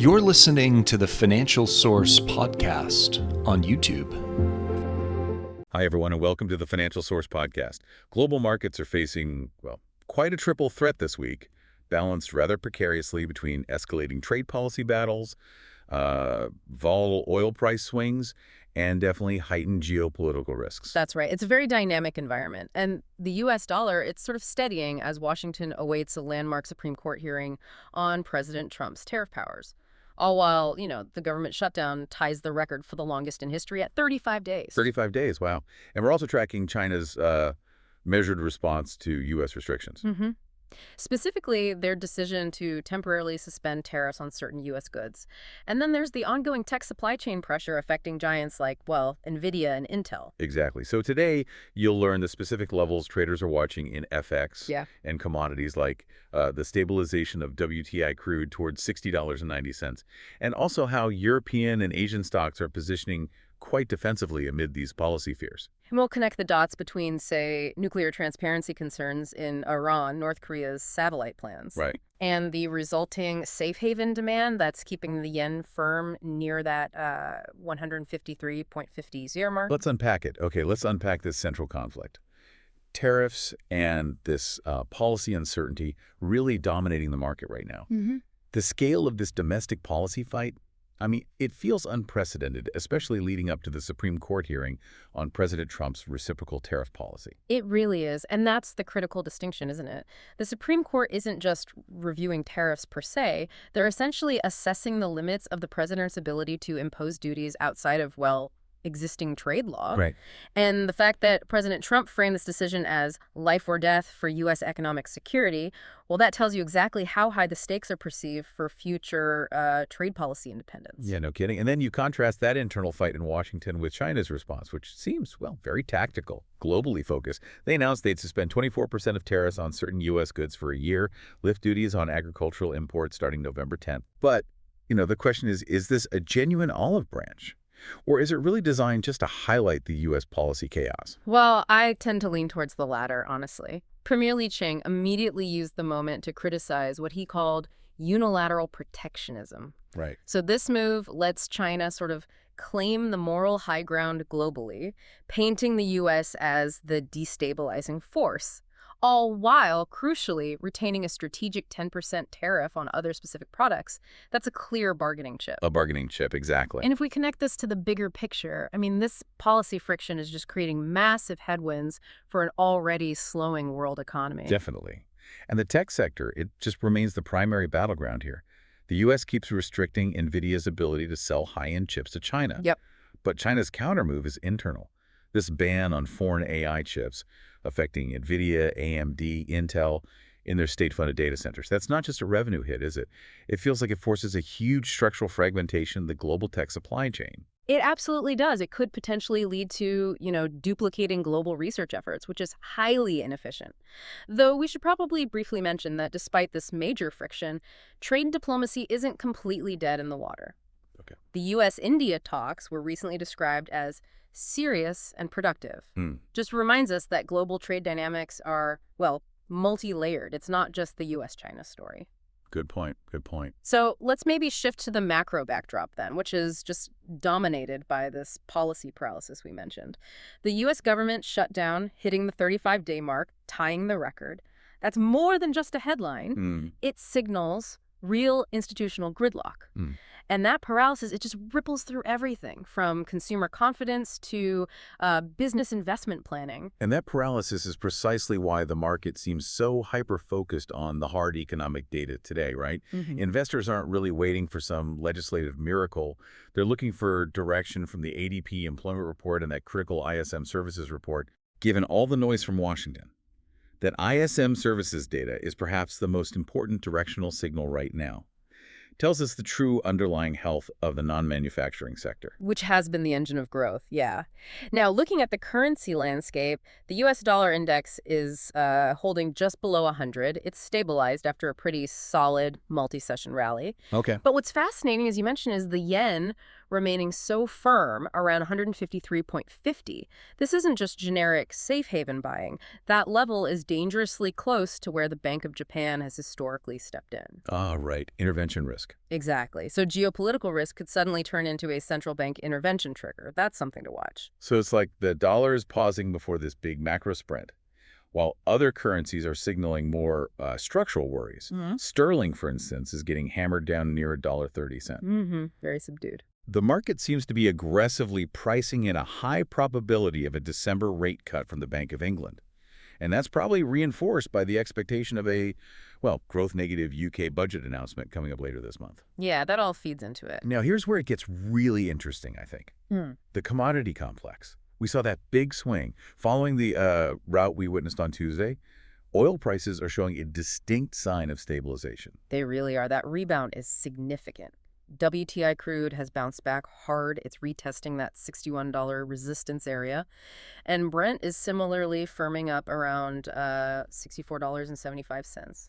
You're listening to the Financial Source podcast on YouTube. Hi, everyone, and welcome to the Financial Source podcast. Global markets are facing, well, quite a triple threat this week, balanced rather precariously between escalating trade policy battles, volatile oil price swings, and definitely heightened geopolitical risks. That's right. It's a very dynamic environment. And the U.S. dollar, it's sort of steadying as Washington awaits a landmark Supreme Court hearing on President Trump's tariff powers. All while, the government shutdown ties the record for the longest in history at 35 days. 35 days, wow. And we're also tracking China's measured response to U.S. restrictions. Mm-hmm. Specifically, their decision to temporarily suspend tariffs on certain U.S. goods. And then there's the ongoing tech supply chain pressure affecting giants like, NVIDIA and Intel. Exactly. So today, you'll learn the specific levels traders are watching in FX and commodities like the stabilization of WTI crude towards $60.90, and also how European and Asian stocks are positioning quite defensively amid these policy fears. And we'll connect the dots between, say, nuclear transparency concerns in Iran, North Korea's satellite plans, right, and the resulting safe haven demand that's keeping the yen firm near that 153.50 mark. Let's unpack it. Okay, let's unpack this central conflict. Tariffs and this policy uncertainty really dominating the market right now. Mm-hmm. The scale of this domestic policy fight, it feels unprecedented, especially leading up to the Supreme Court hearing on President Trump's reciprocal tariff policy. It really is, and that's the critical distinction, isn't it? The Supreme Court isn't just reviewing tariffs per se. They're essentially assessing the limits of the president's ability to impose duties outside of, existing trade law. Right. And the fact that President Trump framed this decision as life or death for U.S. economic security, that tells you exactly how high the stakes are perceived for future trade policy independence. Yeah, no kidding. And then you contrast that internal fight in Washington with China's response, which seems, very tactical, globally focused. They announced they'd suspend 24% of tariffs on certain U.S. goods for a year, lift duties on agricultural imports starting November 10th. But, the question is this a genuine olive branch? Or is it really designed just to highlight the U.S. policy chaos? Well, I tend to lean towards the latter, honestly. Premier Li Qiang immediately used the moment to criticize what he called unilateral protectionism. Right. So this move lets China sort of claim the moral high ground globally, painting the U.S. as the destabilizing force, all while, crucially, retaining a strategic 10% tariff on other specific products. That's a clear bargaining chip. A bargaining chip, exactly. And if we connect this to the bigger picture, this policy friction is just creating massive headwinds for an already slowing world economy. Definitely. And the tech sector, it just remains the primary battleground here. The U.S. keeps restricting NVIDIA's ability to sell high-end chips to China. Yep. But China's countermove is internal. This ban on foreign AI chips affecting NVIDIA, AMD, Intel in their state-funded data centers. That's not just a revenue hit, is it? It feels like it forces a huge structural fragmentation of the global tech supply chain. It absolutely does. It could potentially lead to, duplicating global research efforts, which is highly inefficient. Though we should probably briefly mention that despite this major friction, trade diplomacy isn't completely dead in the water. Okay. The U.S.-India talks were recently described as serious and productive. Just reminds us that global trade dynamics are, multi-layered. It's not just the U.S.-China story. Good point. Good point. So let's maybe shift to the macro backdrop then, which is just dominated by this policy paralysis we mentioned. The U.S. government shutdown hitting the 35-day mark, tying the record. That's more than just a headline. It signals real institutional gridlock. And that paralysis, it just ripples through everything from consumer confidence to business investment planning. And that paralysis is precisely why the market seems so hyper-focused on the hard economic data today, right? Mm-hmm. Investors aren't really waiting for some legislative miracle. They're looking for direction from the ADP employment report and that critical ISM services report. Given all the noise from Washington, that ISM services data is perhaps the most important directional signal right now. Tells us the true underlying health of the non-manufacturing sector. Which has been the engine of growth, yeah. Now, looking at the currency landscape, the U.S. dollar index is holding just below 100. It's stabilized after a pretty solid multi-session rally. Okay. But what's fascinating, as you mentioned, is the yen remaining so firm around 153.50. This isn't just generic safe haven buying. That level is dangerously close to where the Bank of Japan has historically stepped in. Ah, right. Intervention risk. risk. Exactly. So geopolitical risk could suddenly turn into a central bank intervention trigger. That's something to watch. So it's like the dollar is pausing before this big macro sprint, while other currencies are signaling more structural worries. Sterling, for instance, is getting hammered down near $1.30. Very subdued. The market seems to be aggressively pricing in a high probability of a December rate cut from the Bank of England. And that's probably reinforced by the expectation of a, well, growth-negative UK budget announcement coming up later this month. Yeah, that all feeds into it. Now, here's where it gets really interesting, I think. The commodity complex. We saw that big swing. Following the route we witnessed on Tuesday, oil prices are showing a distinct sign of stabilization. They really are. That rebound is significant. WTI crude has bounced back hard. It's retesting that $61 resistance area. And Brent is similarly firming up around $64.75.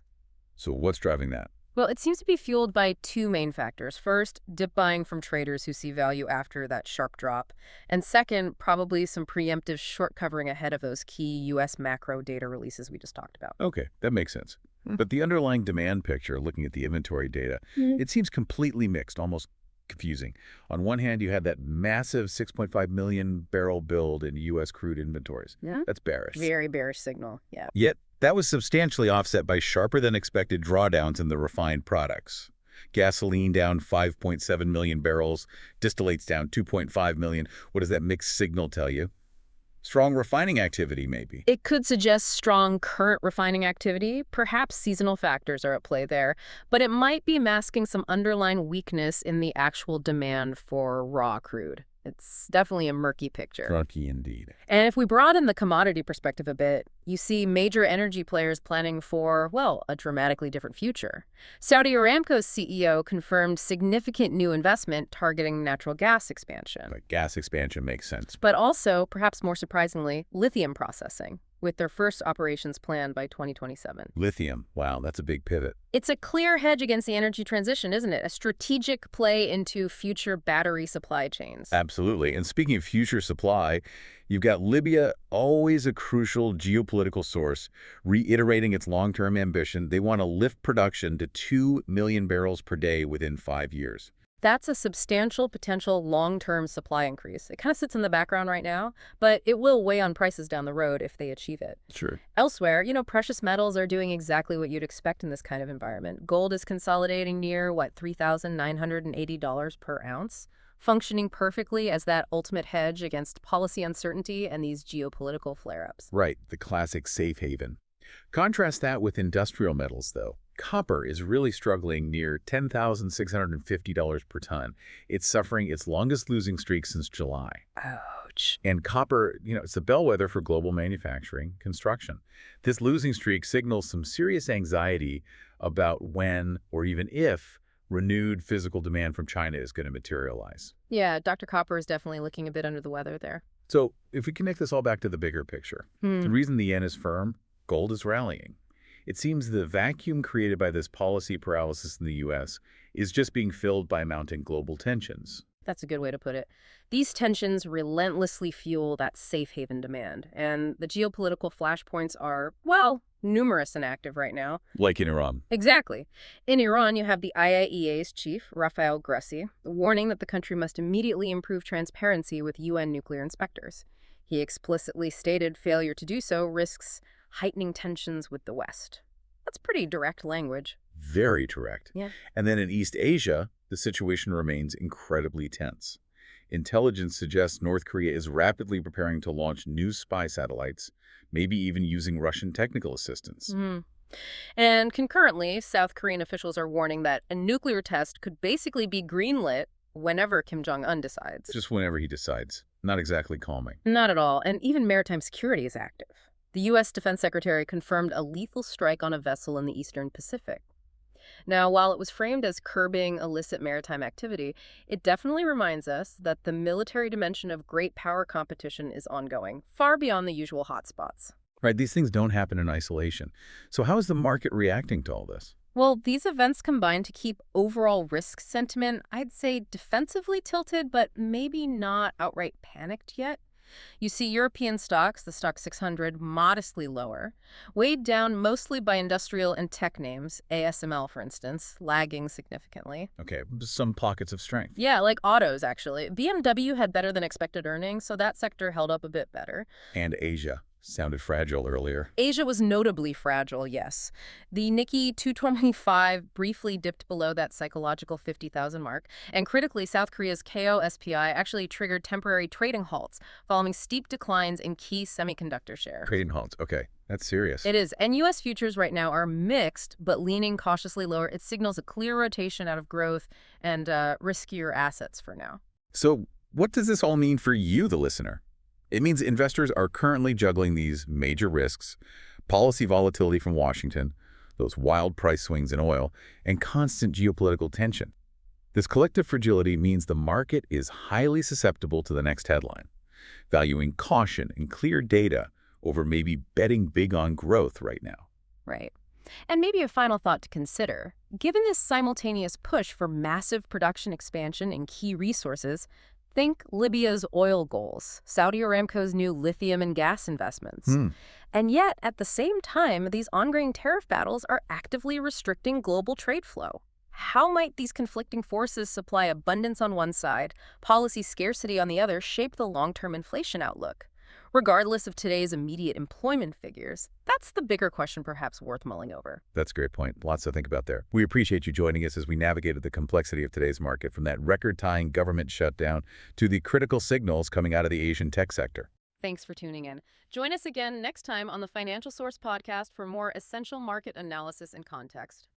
So what's driving that? Well, it seems to be fueled by two main factors. First, dip buying from traders who see value after that sharp drop. And second, probably some preemptive short covering ahead of those key U.S. macro data releases we just talked about. Okay, that makes sense. But the underlying demand picture, looking at the inventory data, it seems completely mixed, almost confusing. On one hand, you had that massive 6.5 million barrel build in U.S. crude inventories. Yeah. That's bearish. Very bearish signal, yeah. Yet, that was substantially offset by sharper than expected drawdowns in the refined products. Gasoline down 5.7 million barrels, distillates down 2.5 million. What does that mixed signal tell you? Strong refining activity, maybe. It could suggest strong current refining activity. Perhaps seasonal factors are at play there, but it might be masking some underlying weakness in the actual demand for raw crude. It's definitely a murky picture. Murky indeed. And if we broaden the commodity perspective a bit, you see major energy players planning for, well, a dramatically different future. Saudi Aramco's CEO confirmed significant new investment targeting natural gas expansion. But gas expansion makes sense. But also, perhaps more surprisingly, lithium processing, with their first operations planned by 2027. Lithium. Wow, that's a big pivot. It's a clear hedge against the energy transition, isn't it? A strategic play into future battery supply chains. Absolutely. And speaking of future supply, you've got Libya, always a crucial geopolitical source, reiterating its long-term ambition. They want to lift production to 2 million barrels per day within 5 years. That's a substantial potential long-term supply increase. It kind of sits in the background right now, but it will weigh on prices down the road if they achieve it. Sure. Elsewhere, precious metals are doing exactly what you'd expect in this kind of environment. Gold is consolidating near, $3,980 per ounce, functioning perfectly as that ultimate hedge against policy uncertainty and these geopolitical flare-ups. Right, the classic safe haven. Contrast that with industrial metals, though. Copper is really struggling near $10,650 per ton. It's suffering its longest losing streak since July. Ouch. And copper, it's the bellwether for global manufacturing construction. This losing streak signals some serious anxiety about when, or even if, renewed physical demand from China is going to materialize. Yeah, Dr. Copper is definitely looking a bit under the weather there. So if we connect this all back to the bigger picture, the reason the yen is firm, gold is rallying. It seems the vacuum created by this policy paralysis in the U.S. is just being filled by mounting global tensions. That's a good way to put it. These tensions relentlessly fuel that safe haven demand, and the geopolitical flashpoints are, well, numerous and active right now. Like in Iran. Exactly. In Iran, you have the IAEA's chief, Rafael Grossi, warning that the country must immediately improve transparency with UN nuclear inspectors. He explicitly stated failure to do so risks heightening tensions with the West. That's pretty direct language. Very direct. Yeah. And then in East Asia, the situation remains incredibly tense. Intelligence suggests North Korea is rapidly preparing to launch new spy satellites, maybe even using Russian technical assistance. And concurrently, South Korean officials are warning that a nuclear test could basically be greenlit whenever Kim Jong-un decides. Just whenever he decides. Not exactly calming. Not at all. And even maritime security is active. The U.S. Defense Secretary confirmed a lethal strike on a vessel in the Eastern Pacific. Now, while it was framed as curbing illicit maritime activity, it definitely reminds us that the military dimension of great power competition is ongoing, far beyond the usual hotspots. Right, these things don't happen in isolation. So how is the market reacting to all this? Well, these events combine to keep overall risk sentiment, I'd say, defensively tilted, but maybe not outright panicked yet. You see European stocks, the stock 600, modestly lower, weighed down mostly by industrial and tech names, ASML for instance, lagging significantly. Okay, some pockets of strength. Yeah, like autos actually. BMW had better than expected earnings, so that sector held up a bit better. And Asia sounded fragile earlier. Asia was notably fragile, yes. The Nikkei 225 briefly dipped below that psychological 50,000 mark, and critically, South Korea's KOSPI actually triggered temporary trading halts following steep declines in key semiconductor share. Trading halts. Okay, that's serious. It is, and U.S. futures right now are mixed, but leaning cautiously lower. It signals a clear rotation out of growth and riskier assets for now. So what does this all mean for you, the listener? It means investors are currently juggling these major risks, policy volatility from Washington, those wild price swings in oil, and constant geopolitical tension. This collective fragility means the market is highly susceptible to the next headline, valuing caution and clear data over maybe betting big on growth right now. Right. And maybe a final thought to consider. Given this simultaneous push for massive production expansion in key resources, think Libya's oil goals, Saudi Aramco's new lithium and gas investments. And yet, at the same time, these ongoing tariff battles are actively restricting global trade flow. How might these conflicting forces supply abundance on one side, policy scarcity on the other, shape the long-term inflation outlook? Regardless of today's immediate employment figures, that's the bigger question perhaps worth mulling over. That's a great point. Lots to think about there. We appreciate you joining us as we navigated the complexity of today's market, from that record-tying government shutdown to the critical signals coming out of the Asian tech sector. Thanks for tuning in. Join us again next time on the Financial Source podcast for more essential market analysis and context.